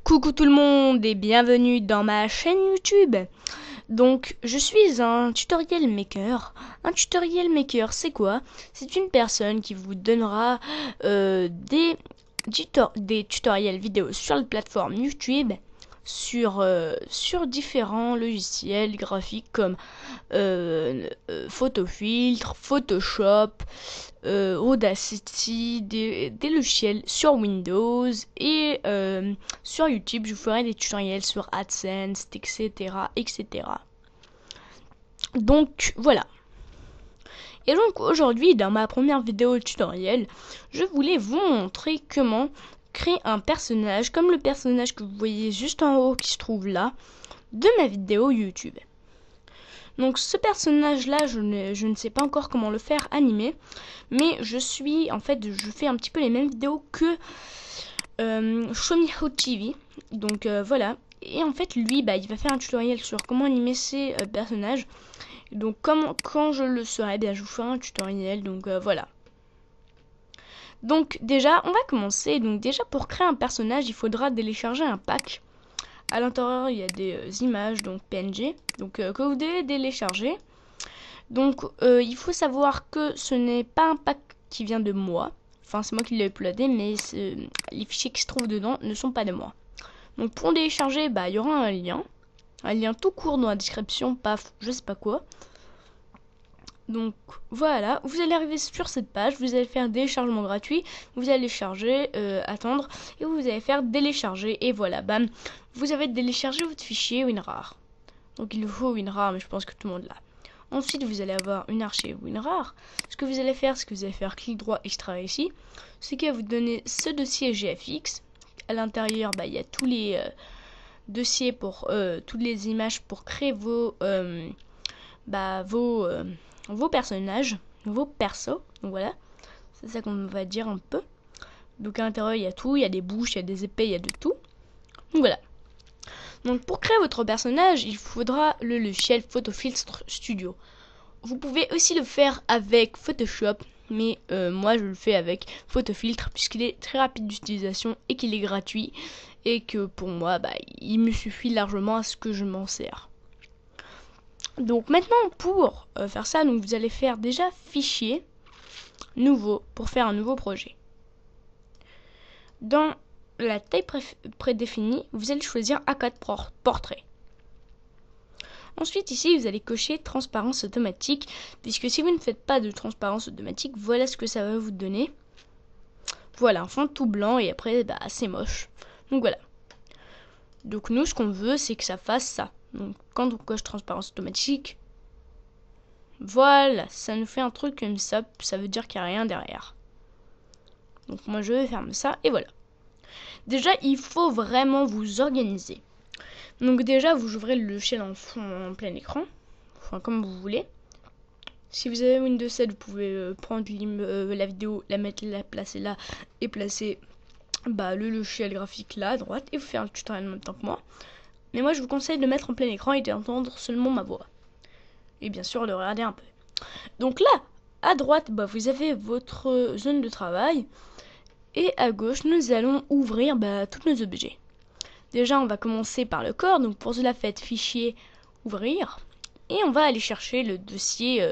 Coucou tout le monde et bienvenue dans ma chaîne YouTube. Donc je suis un tutorial maker. Un tutorial maker c'est quoi? C'est une personne qui vous donnera des tutoriels vidéo sur la plateforme YouTube sur différents logiciels graphiques comme Photofiltre, Photoshop, Audacity, des logiciels sur Windows et sur YouTube je vous ferai des tutoriels sur AdSense, etc. Donc voilà. Et donc aujourd'hui dans ma première vidéo tutoriel je voulais vous montrer comment créer un personnage comme le personnage que vous voyez juste en haut qui se trouve là de ma vidéo YouTube. Donc ce personnage là je ne sais pas encore comment le faire animer, mais je fais un petit peu les mêmes vidéos que Show Me How TV. Donc voilà, et en fait lui il va faire un tutoriel sur comment animer ses personnages. Donc quand je le saurai, je vous ferai un tutoriel. Donc voilà. Donc déjà on va commencer. Donc déjà pour créer un personnage il faudra télécharger un pack. À l'intérieur il y a des images donc PNG donc que vous devez télécharger. Donc il faut savoir que ce n'est pas un pack qui vient de moi. Enfin c'est moi qui l'ai uploadé, mais les fichiers qui se trouvent dedans ne sont pas de moi. Donc pour télécharger il y aura un lien tout court dans la description, paf, je sais pas quoi. Donc voilà, vous allez arriver sur cette page, vous allez faire téléchargement gratuit, vous allez charger, attendre, et vous allez faire télécharger, et voilà, bam, vous avez téléchargé votre fichier WinRAR. Donc il vous faut WinRAR, mais je pense que tout le monde l'a. Ensuite, vous allez avoir une archive WinRAR. Ce que vous allez faire, clic droit, extraire ici, c'est qu'il va vous donner ce dossier GFX. À l'intérieur, il y a tous les dossiers pour toutes les images pour créer vos personnages, vos persos. Donc voilà, c'est ça qu'on va dire un peu. Donc à l'intérieur il y a tout, il y a des bouches, il y a des épées, il y a de tout. Donc voilà. Donc pour créer votre personnage, il faudra le logiciel Photofiltre Studio. Vous pouvez aussi le faire avec Photoshop, mais moi je le fais avec Photofiltre puisqu'il est très rapide d'utilisation et qu'il est gratuit et que pour moi il me suffit largement à ce que je m'en sers. Donc maintenant pour faire ça, donc vous allez faire déjà fichier nouveau pour faire un nouveau projet. Dans la taille prédéfinie, vous allez choisir A4 portrait. Ensuite ici vous allez cocher transparence automatique, puisque si vous ne faites pas de transparence automatique, voilà ce que ça va vous donner. Voilà, un fond tout blanc et après c'est moche. Donc voilà. Donc nous ce qu'on veut c'est que ça fasse ça. Donc quand on coche transparence automatique, voilà, ça nous fait un truc comme ça veut dire qu'il n'y a rien derrière. Donc moi je vais fermer ça et voilà. Déjà il faut vraiment vous organiser. Donc déjà vous ouvrez le logiciel en plein écran, enfin comme vous voulez. Si vous avez Windows 7 vous pouvez prendre la vidéo, la placer là et placer le logiciel graphique là à droite et vous faire un tutoriel en même temps que moi. Mais moi je vous conseille de mettre en plein écran et d'entendre seulement ma voix. Et bien sûr de regarder un peu. Donc là, à droite, vous avez votre zone de travail. Et à gauche, nous allons ouvrir tous nos objets. Déjà, on va commencer par le corps. Donc pour cela, faites fichier, ouvrir. Et on va aller chercher le dossier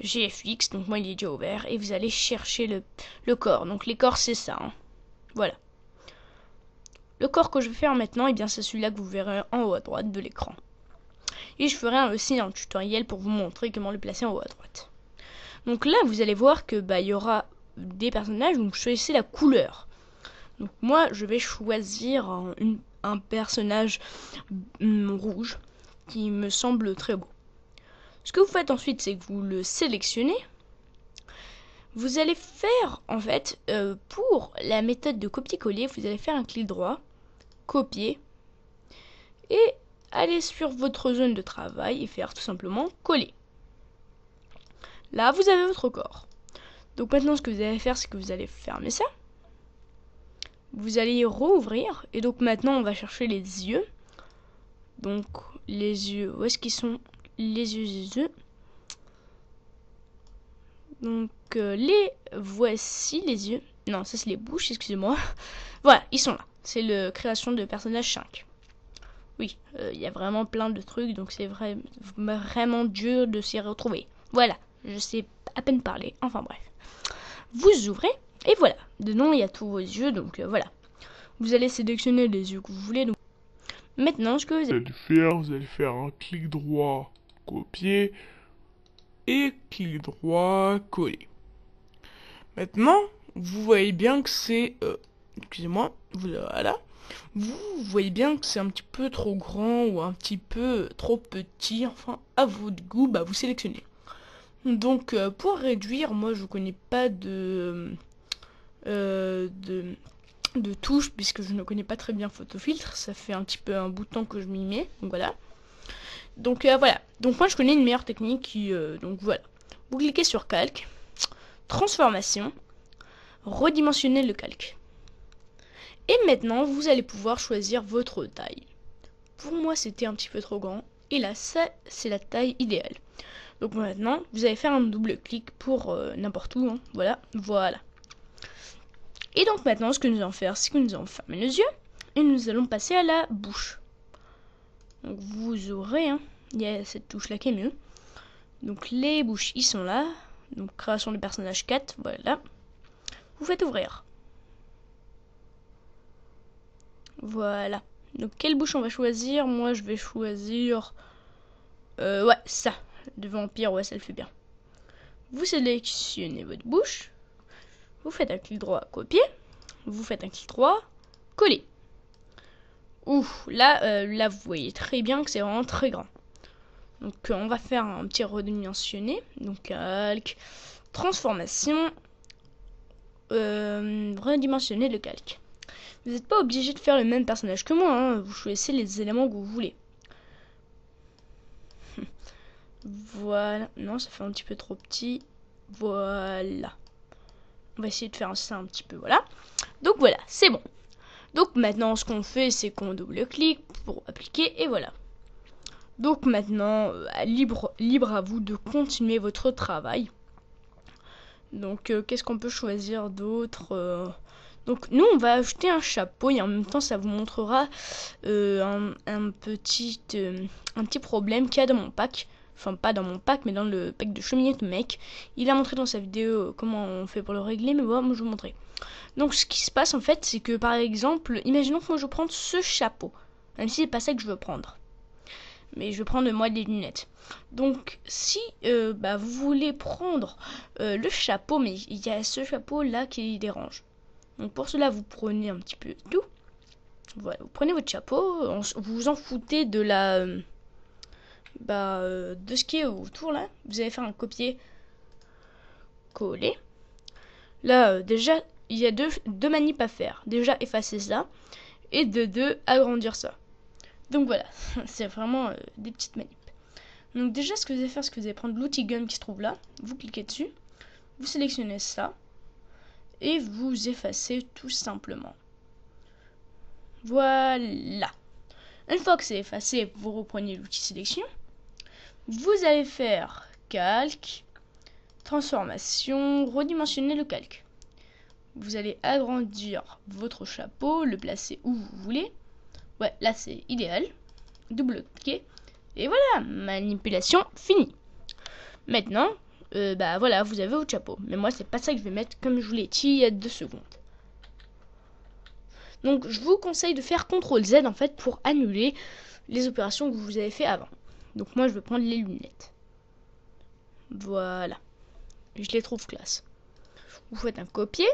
GFX. Donc moi, il est déjà ouvert. Et vous allez chercher le corps. Donc les corps, c'est ça. Voilà. Le corps que je vais faire maintenant, c'est celui-là que vous verrez en haut à droite de l'écran. Et je ferai aussi un tutoriel pour vous montrer comment le placer en haut à droite. Donc là, vous allez voir que il y aura des personnages, donc choisissez la couleur. Donc moi, je vais choisir un personnage rouge qui me semble très beau. Ce que vous faites ensuite, c'est que vous le sélectionnez. Vous allez faire, en fait, pour la méthode de copier-coller, vous allez faire un clic droit, copier, et aller sur votre zone de travail et faire tout simplement coller. Là, vous avez votre corps. Donc maintenant, ce que vous allez faire, c'est que vous allez fermer ça. Vous allez rouvrir. Et donc maintenant, on va chercher les yeux. Donc, les yeux, où est-ce qu'ils sont? Les yeux. Donc, les voici, les yeux. Non, ça c'est les bouches, excusez-moi. Voilà, ils sont là. C'est le création de personnage 5. Oui, il y a vraiment plein de trucs, donc c'est vraiment dur de s'y retrouver. Voilà, je sais à peine parler, enfin bref. Vous ouvrez, et voilà. Dedans, il y a tous vos yeux, donc voilà. Vous allez sélectionner les yeux que vous voulez. Donc maintenant, ce que vous allez faire un clic droit, copier, et clic droit, coller. Maintenant, vous voyez bien que c'est... excusez-moi, voilà. Vous voyez bien que c'est un petit peu trop grand ou un petit peu trop petit. Enfin, à votre goût, bah, vous sélectionnez. Donc, pour réduire, moi, je connais pas de touches, puisque je ne connais pas très bien Photofiltre. Ça fait un petit peu un bout de temps que je m'y mets. Donc, voilà. Donc, voilà. Donc, moi, je connais une meilleure technique qui... donc, voilà. Vous cliquez sur Calque. Transformation. Redimensionner le calque. Et maintenant, vous allez pouvoir choisir votre taille. Pour moi, c'était un petit peu trop grand. Et là, ça, c'est la taille idéale. Donc maintenant, vous allez faire un double clic pour n'importe où. Hein. Voilà, voilà. Et donc maintenant, ce que nous allons faire, c'est que nous allons fermer les yeux. Et nous allons passer à la bouche. Donc vous aurez, hein, il y a cette touche-là qui est mieux. Donc les bouches, ils sont là. Donc création de personnage 4, voilà. Vous faites ouvrir. Voilà. Donc quelle bouche on va choisir? Moi je vais choisir... ouais, ça. De vampire, ouais, ça le fait bien. Vous sélectionnez votre bouche. Vous faites un clic droit, copier. Vous faites un clic droit, coller. Ouh, là vous voyez très bien que c'est vraiment très grand. Donc on va faire un petit redimensionné. Donc calque, transformation, redimensionner le calque. Vous n'êtes pas obligé de faire le même personnage que moi, hein. Vous choisissez les éléments que vous voulez. Voilà. Non, ça fait un petit peu trop petit. Voilà. On va essayer de faire ça un petit peu, voilà. Donc voilà, c'est bon. Donc maintenant, ce qu'on fait, c'est qu'on double-clique pour appliquer, et voilà. Donc maintenant, libre à vous de continuer votre travail. Donc qu'est-ce qu'on peut choisir d'autre? Donc nous, on va ajouter un chapeau et en même temps, ça vous montrera un petit problème qu'il y a dans mon pack. Enfin, pas dans mon pack, mais dans le pack de cheminée de mec. Il a montré dans sa vidéo comment on fait pour le régler, mais voilà, moi je vais vous montrer. Donc ce qui se passe en fait, c'est que par exemple, imaginons que moi je veux prendre ce chapeau. Même si c'est pas ça que je veux prendre. Mais je veux prendre moi des lunettes. Donc si vous voulez prendre le chapeau, mais il y a ce chapeau là qui dérange. Donc pour cela, vous prenez un petit peu tout. Voilà, vous prenez votre chapeau, vous vous en foutez de la... de ce qui est autour là. Vous allez faire un copier-coller. Là, déjà, il y a deux manips à faire. Déjà, effacer ça. Et de deux, agrandir ça. Donc voilà, c'est vraiment des petites manips. Donc déjà, ce que vous allez faire, c'est que vous allez prendre l'outil gun qui se trouve là. Vous cliquez dessus. Vous sélectionnez ça. Et vous effacez tout simplement. Voilà. Une fois que c'est effacé, vous reprenez l'outil sélection. Vous allez faire calque, transformation, redimensionner le calque. Vous allez agrandir votre chapeau, le placer où vous voulez. Ouais, là c'est idéal. Double-cliquer. Et voilà, manipulation finie. Maintenant, voilà, vous avez votre chapeau. Mais moi, c'est pas ça que je vais mettre comme je vous l'ai dit il y a 2 secondes. Donc, je vous conseille de faire CTRL-Z en fait pour annuler les opérations que vous avez fait avant. Donc, moi, je vais prendre les lunettes. Voilà. Je les trouve classe. Vous faites un copier.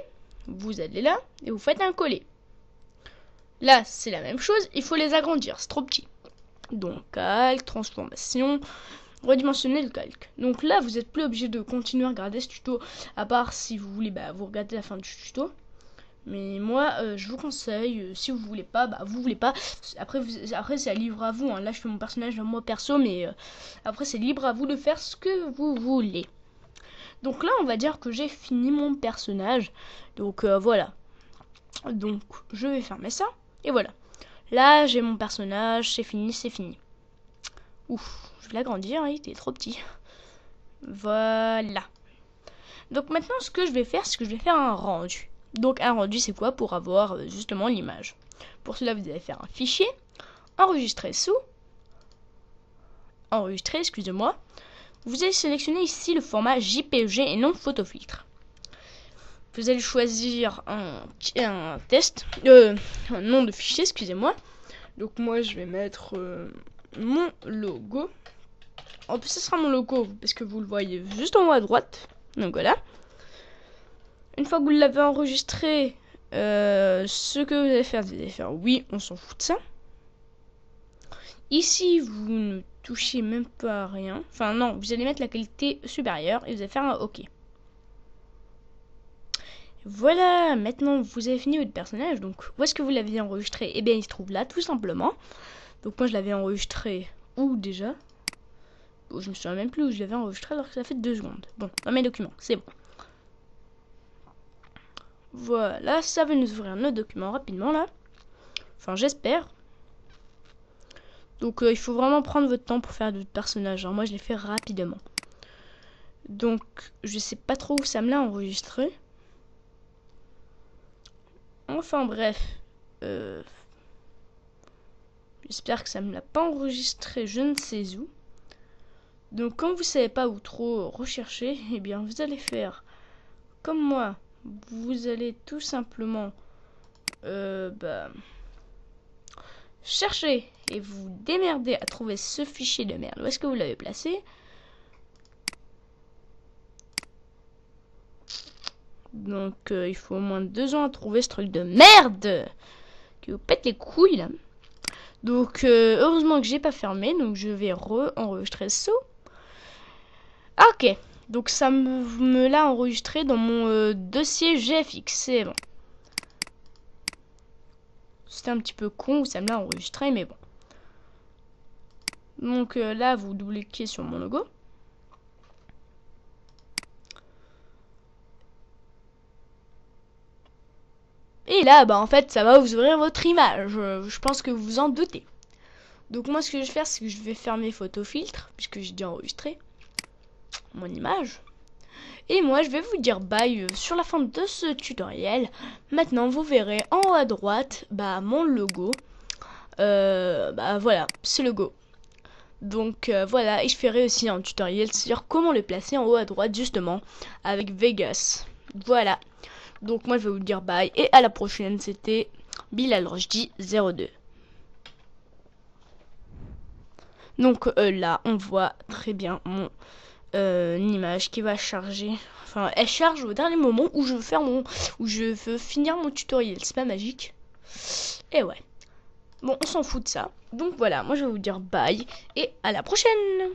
Vous allez là et vous faites un coller. Là, c'est la même chose. Il faut les agrandir. C'est trop petit. Donc, calque, transformation, redimensionner le calque. Donc là, vous n'êtes plus obligé de continuer à regarder ce tuto, à part si vous voulez, vous regardez la fin du tuto. Mais moi, je vous conseille, si vous voulez pas, vous voulez pas. Après c'est libre à vous. Hein. Là, je fais mon personnage moi perso, mais après, c'est libre à vous de faire ce que vous voulez. Donc là, on va dire que j'ai fini mon personnage. Donc voilà. Donc, je vais fermer ça. Et voilà. Là, j'ai mon personnage, c'est fini, c'est fini. Ouf, je vais l'agrandir, hein, il était trop petit. Voilà. Donc maintenant, ce que je vais faire, c'est que je vais faire un rendu. Donc un rendu, c'est quoi? Pour avoir justement l'image. Pour cela, vous allez faire un fichier, enregistrer sous, enregistrer, excusez-moi. Vous allez sélectionner ici le format JPEG et non photofiltre. Vous allez choisir un nom de fichier, excusez-moi. Donc moi, je vais mettre mon logo. En plus, ce sera mon logo parce que vous le voyez juste en haut à droite. Donc voilà. Une fois que vous l'avez enregistré, ce que vous allez faire oui, on s'en fout de ça. Ici, vous ne touchez même pas à rien. Enfin non, vous allez mettre la qualité supérieure et vous allez faire un OK. Voilà, maintenant vous avez fini votre personnage. Donc où est-ce que vous l'avez enregistré? Eh bien, il se trouve là, tout simplement. Donc moi, je l'avais enregistré où déjà? Bon, je me souviens même plus où je l'avais enregistré alors que ça fait 2 secondes. Bon, dans mes documents, c'est bon. Voilà, ça va nous ouvrir nos documents rapidement là. Enfin, j'espère. Donc il faut vraiment prendre votre temps pour faire votre personnage. Moi, je l'ai fait rapidement. Donc, je sais pas trop où ça me l'a enregistré. Enfin bref. J'espère que ça me l'a pas enregistré je ne sais où. Donc quand vous savez pas où trop rechercher, eh bien vous allez faire comme moi. Vous allez tout simplement chercher et vous démerder à trouver ce fichier de merde. Où est-ce que vous l'avez placé? Donc il faut au moins 2 ans à trouver ce truc de merde qui vous pète les couilles là. Donc heureusement que j'ai pas fermé, donc je vais re-enregistrer ça. Ok, donc ça me l'a enregistré dans mon dossier GFX, c'est bon. C'était un petit peu con où ça me l'a enregistré, mais bon. Donc là, vous double-cliquez sur mon logo. Et là, en fait, ça va vous ouvrir votre image. Je pense que vous vous en doutez. Donc moi, ce que je vais faire, c'est que je vais fermer photofiltre, puisque j'ai déjà enregistré mon image. Et moi, je vais vous dire bye sur la fin de ce tutoriel. Maintenant, vous verrez en haut à droite, mon logo. Voilà, ce logo. Donc voilà, et je ferai aussi un tutoriel sur comment le placer en haut à droite, justement, avec Vegas. Voilà. Donc moi, je vais vous dire bye et à la prochaine. C'était Bilal Rochdi 02. Donc là, on voit très bien mon image qui va charger. Enfin, elle charge au dernier moment où je veux finir mon tutoriel. C'est pas magique. Et ouais. Bon, on s'en fout de ça. Donc voilà, moi je vais vous dire bye et à la prochaine.